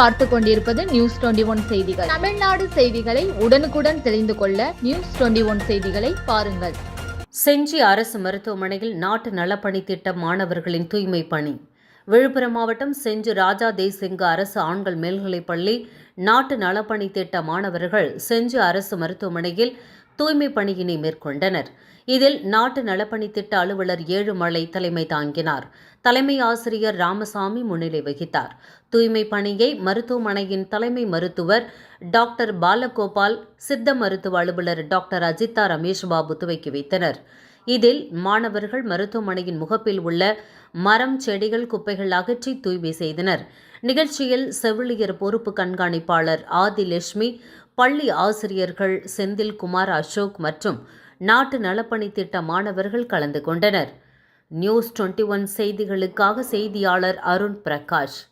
பார்த்துக் கொண்டிருப்பது நியூஸ் 21 செய்திகள். தமிழ்நாடு செய்திகளை உடனுக்குடன் தெரிந்து கொள்ள நியூஸ் 21 செய்திகளை பாருங்கள். செஞ்சி அரசு மருத்துவமனையில் நாட்டு நலப்பணி திட்ட மாணவர்களின் தூய்மை பணி. விழுப்புரம் மாவட்டம் செஞ்சி ராஜா தேசிங்கு அரசு ஆண்கள் மேல்நிலைப்பள்ளி நாட்டு நலப்பணி திட்ட மாணவர்கள் செஞ்சி அரசு மருத்துவமனையில் தூய்மை பணியினை மேற்கொண்டனர். இதில் நாட்டு நலப்பணி திட்ட அலுவலர் ஏழுமலை தலைமை தாங்கினார். தலைமை ஆசிரியர் ராமசாமி முன்னிலை வகித்தார். தூய்மை பணியை மருத்துவமனையின் தலைமை மருத்துவர் டாக்டர் பாலகோபால், சித்த மருத்துவ அலுவலர் டாக்டர் அஜிதா ரமேஷ்பாபு துவக்கி வைத்தனர். இதில் மாணவர்கள் மருத்துவமனையின் முகப்பில் உள்ள மரம், செடிகள், குப்பைகள் அகற்றி தூய்மை செய்தனர். நிகழ்ச்சியில் செவிலியர் பொறுப்பு கண்காணிப்பாளர் ஆதிலட்சுமி, பள்ளி ஆசிரியர்கள் செந்தில்குமார், அசோக் மற்றும் நாட்டு நலப்பணி திட்ட மாணவர்கள் கலந்து கொண்டனர். நியூஸ் 21 செய்திகளுக்காக செய்தியாளர் அருண் பிரகாஷ்.